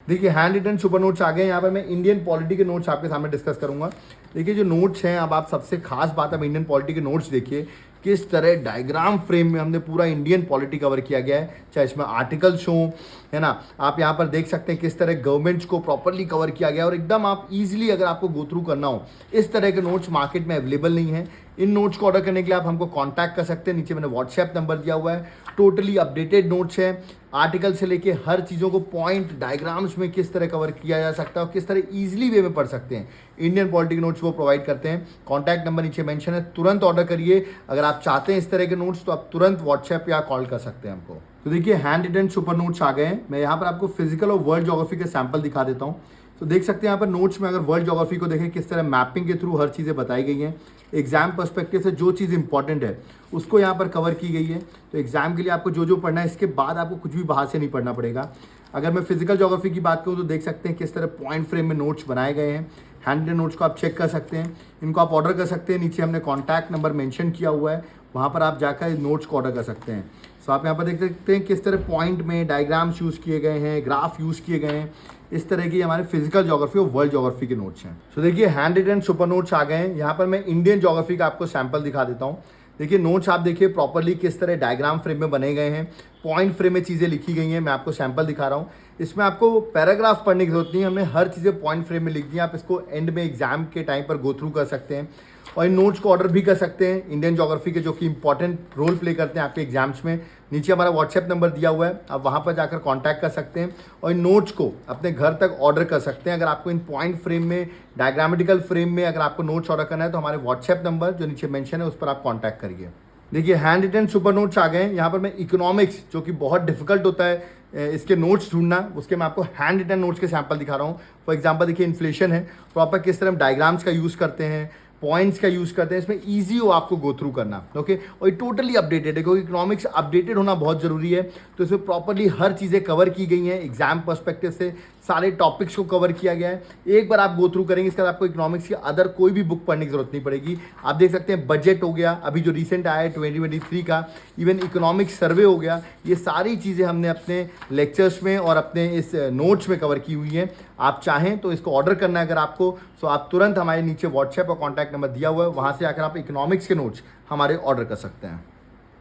देखिए hand written super notes आ गए हैं। यहाँ पर मैं इंडियन पॉलिटी के नोट्स आपके सामने डिस्कस करूंगा। देखिए जो नोट्स हैं, अब आप सबसे खास बात अब इंडियन पॉलिटी के नोट्स देखिए किस तरह डायग्राम फ्रेम में हमने पूरा इंडियन पॉलिटी कवर किया गया है, चाहे इसमें आर्टिकल्स हों, है ना। आप यहाँ पर देख सकते हैं किस तरह गवर्नमेंट्स को प्रॉपरली कवर किया गया और एकदम आप इजीली अगर आपको गो थ्रू करना हो, इस तरह के नोट्स मार्केट में अवेलेबल नहीं है। इन नोट्स को ऑर्डर करने के लिए आप हमको कांटेक्ट कर सकते हैं, नीचे मैंने व्हाट्सएप नंबर दिया हुआ है। टोटली अपडेटेड नोट्स है, आर्टिकल से लेके हर चीज़ों को पॉइंट डायग्राम्स में किस तरह कवर किया जा सकता है और किस तरह इजीली वे में पढ़ सकते हैं। इंडियन पॉलिटी के नोट्स वो प्रोवाइड करते हैं। कॉन्टैक्ट नंबर नीचे मेंशन है, तुरंत ऑर्डर करिए। अगर आप चाहते हैं इस तरह के नोट्स तो आप तुरंत व्हाट्सएप या कॉल कर सकते हैं हमको। तो देखिए हैंड रिटन सुपर नोट्स आ गए हैं। मैं यहाँ पर आपको फिजिकल और वर्ल्ड ज्योग्राफी के सैंपल दिखा देता हूँ। तो देख सकते हैं यहाँ पर नोट्स में अगर वर्ल्ड ज्योग्राफी को देखें किस तरह मैपिंग के थ्रू हर चीज़ें बताई गई हैं। एग्जाम पर्सपेक्टिव से जो चीज़ इंपॉर्टेंट है उसको यहाँ पर कवर की गई है। तो एग्जाम के लिए आपको जो जो पढ़ना है, इसके बाद आपको कुछ भी बाहर से नहीं पढ़ना पड़ेगा। अगर मैं फिजिकल ज्योग्राफी की बात करूँ तो देख सकते हैं किस तरह पॉइंट फ्रेम में नोट्स बनाए गए हैं। हैंड रिटन नोट्स को आप चेक कर सकते हैं, इनको आप ऑर्डर कर सकते हैं। नीचे हमने कॉन्टैक्ट नंबर मेंशन किया हुआ है, वहाँ पर आप जाकर नोट्स को ऑर्डर कर सकते हैं। सो आप यहाँ पर देख सकते हैं किस तरह पॉइंट में डायग्राम्स यूज़ किए गए हैं, ग्राफ यूज़ किए गए हैं। इस तरह की हमारे फिजिकल ज्योग्राफी और वर्ल्ड ज्योग्राफी के नोट्स हैं। सो देखिए हैंड रिटन सुपर नोट्स आ गए हैं। यहाँ पर मैं इंडियन ज्योग्राफी का आपको सैंपल दिखा देता हूँ। देखिए नोट्स आप देखिए प्रॉपरली किस तरह डायग्राम फ्रेम में बने गए हैं, पॉइंट फ्रेम में चीज़ें लिखी गई हैं। मैं आपको सैंपल दिखा रहा हूँ। इसमें आपको पैराग्राफ पढ़ने की जरूरत नहीं है, हमने हर चीज़ें पॉइंट फ्रेम में लिख दी है। आप इसको एंड में एग्जाम के टाइम पर गो थ्रू कर सकते हैं और इन नोट्स को ऑर्डर भी कर सकते हैं इंडियन ज्योग्राफी के, जो कि इंपॉर्टेंट रोल प्ले करते हैं आपके एग्जाम्स में। नीचे हमारा व्हाट्सएप नंबर दिया हुआ है, आप वहाँ पर जाकर कांटेक्ट कर सकते हैं और इन नोट्स को अपने घर तक ऑर्डर कर सकते हैं। अगर आपको इन पॉइंट फ्रेम में, डायग्रामेटिकल फ्रेम में अगर आपको नोट्स ऑर्डर करना है तो हमारे व्हाट्सएप नंबर जो नीचे मेंशन है उस पर आप कॉन्टैक्ट करिए। देखिए हैंड रिटन सुपर नोट्स आ गए हैं। यहाँ पर मैं इकोनॉमिक्स, जो कि बहुत डिफिकल्ट होता है इसके नोट्स ढूंढना, उसके मैं आपको हैंड रिटन नोट्स के सैंपल दिखा रहा हूँ। फॉर एग्जांपल देखिए इन्फ्लेशन है, प्रॉपर किस तरह हम डायग्राम्स का यूज़ करते हैं, पॉइंट्स का यूज़ करते हैं, इसमें ईजी हो आपको गो थ्रू करना। ओके, और ये टोटली अपडेटेड है क्योंकि इकोनॉमिक्स अपडेटेड होना बहुत ज़रूरी है। तो इसमें प्रॉपरली हर चीज़ें कवर की गई हैं, एग्जाम पर्सपेक्टिव से सारे टॉपिक्स को कवर किया गया है। एक बार आप गो थ्रू करेंगे, इसके बाद आपको इकोनॉमिक्स की अदर कोई भी बुक पढ़ने की जरूरत नहीं पड़ेगी। आप देख सकते हैं बजट हो गया, अभी जो रिसेंट आया है 2023 का, इवन इकोनॉमिक्स सर्वे हो गया, ये सारी चीज़ें हमने अपने लेक्चर्स में और अपने इस नोट्स में कवर की हुई हैं। आप चाहें तो इसको ऑर्डर करना है अगर आपको, तो आप तुरंत हमारे नीचे व्हाट्सएप और कॉन्टैक्ट नंबर दिया हुआ है, वहाँ से आकर आप इकोनॉमिक्स के नोट्स हमारे ऑर्डर कर सकते हैं।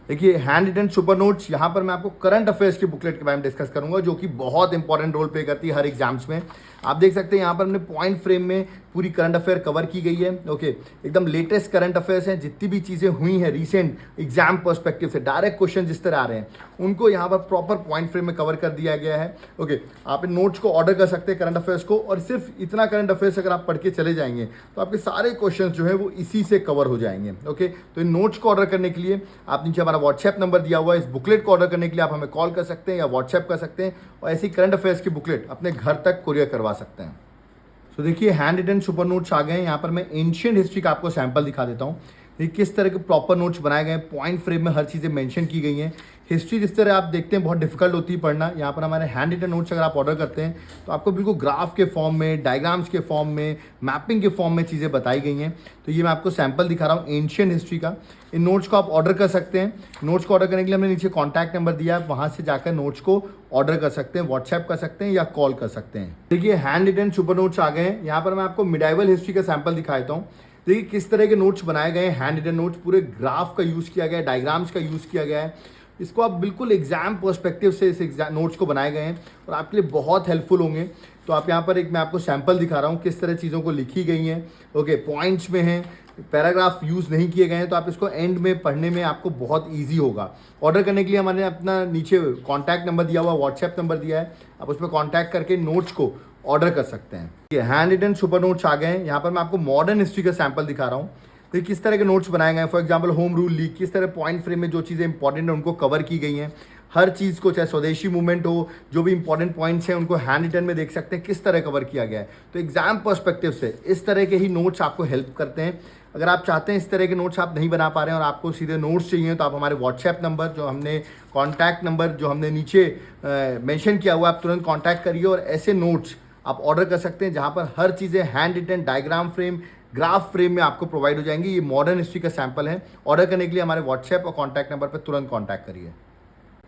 देखिए हैंड रिटन सुपर नोट्स, यहाँ पर मैं आपको करंट अफेयर्स की बुकलेट के बारे में डिस्कस करूंगा, जो कि बहुत इंपॉर्टेंट रोल प्ले करती है हर एग्जाम्स में। आप देख सकते हैं यहाँ पर हमने पॉइंट फ्रेम में पूरी करंट अफेयर कवर की गई है। ओके, एकदम लेटेस्ट करंट अफेयर्स हैं, जितनी भी चीज़ें हुई हैं रिसेंट एग्जाम पर्सपेक्टिव से, डायरेक्ट क्वेश्चन जिस तरह आ रहे हैं उनको यहाँ पर प्रॉपर पॉइंट फ्रेम में कवर कर दिया गया है। ओके, आप इन नोट्स को ऑर्डर कर सकते हैं करंट अफेयर्स को, और सिर्फ इतना करंट अफेयर्स अगर आप पढ़ के चले जाएंगे तो आपके सारे क्वेश्चन जो है वो इसी से कवर हो जाएंगे। ओके, तो इन नोट्स को ऑर्डर करने के लिए आप नीचे हमारा व्हाट्सएप नंबर दिया हुआ है, इस बुकलेट को ऑर्डर करने के लिए आप हमें कॉल कर सकते हैं या व्हाट्सएप कर सकते हैं और ऐसी करंट अफेयर्स की बुकलेट अपने घर तक कुरियर करवा सकते हैं। तो देखिए हैंड रिटन सुपर नोट्स आ गए हैं। यहाँ पर मैं एंशिएंट हिस्ट्री का आपको सैंपल दिखा देता हूँ। देखिए किस तरह के प्रॉपर नोट्स बनाए गए हैं, पॉइंट फ्रेम में हर चीज़ें मेंशन की गई हैं। हिस्ट्री जिस तरह आप देखते हैं बहुत डिफिकल्ट होती है पढ़ना, यहाँ पर हमारे हैंड रिटन नोट्स अगर आप ऑर्डर करते हैं तो आपको बिल्कुल ग्राफ के फॉर्म में, डायग्राम्स के फॉर्म में, मैपिंग के फॉर्म में चीज़ें बताई गई हैं। तो ये मैं आपको सैंपल दिखा रहा हूँ एंशिएंट हिस्ट्री का। इन नोट्स को आप ऑर्डर कर सकते हैं। नोट्स को ऑर्डर करने के लिए हमने नीचे कॉन्टैक्ट नंबर दिया है, वहाँ से जाकर नोट्स को ऑर्डर कर सकते हैं, व्हाट्सएप कर सकते हैं या कॉल कर सकते हैं। देखिए हैंड रिटन सुपर नोट्स आ गए हैं। यहाँ पर मैं आपको मिडाइवल हिस्ट्री का सैंपल दिखा देता हूँ। देखिए किस तरह के नोट्स बनाए गए हैं, हैंड रिटन नोट्स, पूरे ग्राफ का यूज़ किया गया है, डायग्राम्स का यूज़ किया गया है। इसको आप बिल्कुल एग्जाम पर्सपेक्टिव से इस एग्जाम नोट्स को बनाए गए हैं और आपके लिए बहुत हेल्पफुल होंगे। तो आप यहाँ पर एक मैं आपको सैंपल दिखा रहा हूँ किस तरह चीज़ों को लिखी गई हैं। ओके, पॉइंट्स में हैं, पैराग्राफ यूज़ नहीं किए गए हैं, तो आप इसको एंड में पढ़ने में आपको बहुत ईजी होगा। ऑर्डर करने के लिए हमारे अपना नीचे कॉन्टैक्ट नंबर दिया हुआ, व्हाट्सएप नंबर दिया है, आप उस पर कॉन्टैक्ट करके नोट्स को ऑर्डर कर सकते हैं। ये हैंड रिटन सुपर नोट्स आ गए हैं। यहाँ पर मैं आपको मॉडर्न हिस्ट्री का सैंपल दिखा रहा हूँ। तो किस तरह के नोट्स बनाए गए हैं। For example home rule league, किस तरह पॉइंट फ्रेम में जो चीज़ें इंपॉर्टेंट है उनको कवर की गई हैं। हर चीज़ को, चाहे स्वदेशी मूवमेंट हो, जो भी इंपॉर्टेंट पॉइंट्स हैं उनको हैंड रिटन में देख सकते हैं किस तरह कवर किया गया है। तो एग्जाम पर्सपेक्टिव से इस तरह के ही नोट्स आपको हेल्प करते हैं। अगर आप चाहते हैं इस तरह के नोट्स आप नहीं बना पा रहे हैं और आपको सीधे नोट्स चाहिए, तो आप हमारे व्हाट्सएप नंबर जो हमने कॉन्टैक्ट नंबर जो हमने नीचे मेंशन किया हुआ, आप तुरंत कॉन्टैक्ट करिए और ऐसे नोट्स आप ऑर्डर कर सकते हैं जहाँ पर हर चीज़ें hand written, diagram frame, graph frame में आपको प्रोवाइड हो जाएंगी। ये मॉडर्न हिस्ट्री का सैंपल है। ऑर्डर करने के लिए हमारे व्हाट्सएप और कॉन्टैक्ट नंबर पर तुरंत कॉन्टैक्ट करिए।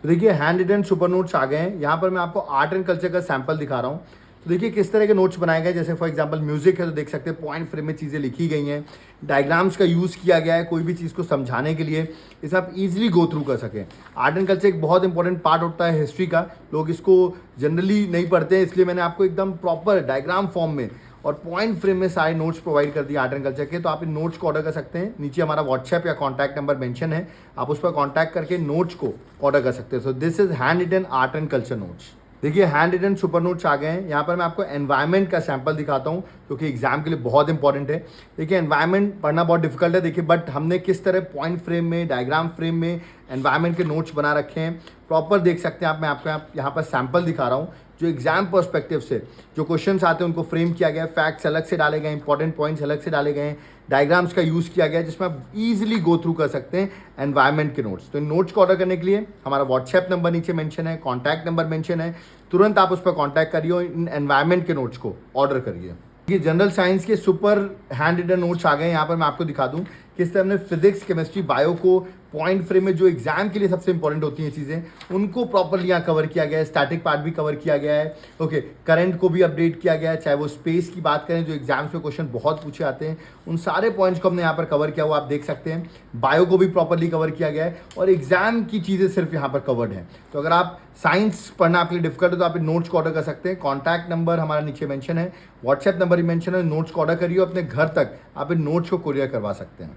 तो देखिए हैंड रिटन सुपर नोट्स आ गए हैं। यहाँ पर मैं आपको आर्ट एंड कल्चर का सैंपल दिखा रहा हूँ। तो देखिए किस तरह के नोट्स बनाए गए, जैसे फॉर एग्जांपल म्यूजिक है तो देख सकते हैं पॉइंट फ्रेम में चीज़ें लिखी गई हैं, डायग्राम्स का यूज़ किया गया है कोई भी चीज़ को समझाने के लिए, इसे आप इजीली गो थ्रू कर सकें। आर्ट एंड कल्चर एक बहुत इंपॉर्टेंट पार्ट होता है हिस्ट्री का, लोग इसको जनरली नहीं पढ़ते हैं, इसलिए मैंने आपको एकदम प्रॉपर डायग्राम फॉर्म में और पॉइंट फ्रेम में सारे नोट्स प्रोवाइड कर दिए आर्ट एंड कल्चर के। तो आप इन नोट्स को ऑर्डर कर सकते हैं, नीचे हमारा व्हाट्सएप या कॉन्टैक्ट नंबर मेंशन है, आप उस पर कॉन्टैक्ट करके नोट्स को ऑर्डर कर सकते हैं। So this is hand written art and culture notes. देखिए हैंड रिटन सुपर नोट्स आ गए हैं। यहाँ पर मैं आपको एनवायरनमेंट का सैंपल दिखाता हूँ जो कि एग्जाम के लिए बहुत इंपॉर्टेंट है। देखिए एनवायरनमेंट पढ़ना बहुत डिफिकल्ट है, देखिए बट हमने किस तरह पॉइंट फ्रेम में, डायग्राम फ्रेम में एनवायरनमेंट के नोट्स बना रखे हैं प्रॉपर, देख सकते हैं आप। मैं आपको यहाँ पर सैंपल दिखा रहा हूँ जो एग्जाम पर्सपेक्टिव से जो क्वेश्चंस आते हैं उनको फ्रेम किया गया है, फैक्ट्स अलग से डाले गए, इंपॉर्टेंट पॉइंट्स अलग से डाले गए हैं, डायग्राम्स का यूज़ किया गया है जिसमें आप इजीली गो थ्रू कर सकते हैं एनवायरनमेंट के नोट्स। तो इन नोट्स को ऑर्डर करने के लिए हमारा व्हाट्सएप नंबर नीचे मेंशन है, कॉन्टैक्ट नंबर मेंशन है, तुरंत आप उस पर कॉन्टैक्ट करिए और इन एनवायरनमेंट के नोट्स को ऑर्डर करिए। ये जनरल साइंस के सुपर हैंड रिटन नोट्स आ गए हैं। यहाँ पर मैं आपको दिखा दूँ किस तरह हमने फिजिक्स, केमिस्ट्री, बायो को पॉइंट फ्रेम में जो एग्जाम के लिए सबसे इंपॉर्टेंट होती हैं चीज़ें उनको प्रॉपरली यहाँ कवर किया गया है, स्टैटिक पार्ट भी कवर किया गया है, ओके, करंट को भी अपडेट किया गया है, चाहे वो स्पेस की बात करें जो एग्जाम्स में क्वेश्चन बहुत पूछे आते हैं, उन सारे पॉइंट्स को हमने यहाँ पर कवर किया हुआ आप देख सकते हैं। बायो को भी प्रॉपरली कवर किया गया है और एग्जाम की चीज़ें सिर्फ यहाँ पर कवर्ड हैं। तो अगर आप साइंस पढ़ना आपके लिए डिफिकल्ट है तो आप इन नोट्स को ऑर्डर कर सकते हैं। कॉन्टैक्ट नंबर हमारा नीचे मेंशन है, व्हाट्सएप नंबर भी मेंशन है, नोट्स को ऑर्डर करिए, अपने घर तक आप इन नोट्स को कुरियर करवा सकते हैं।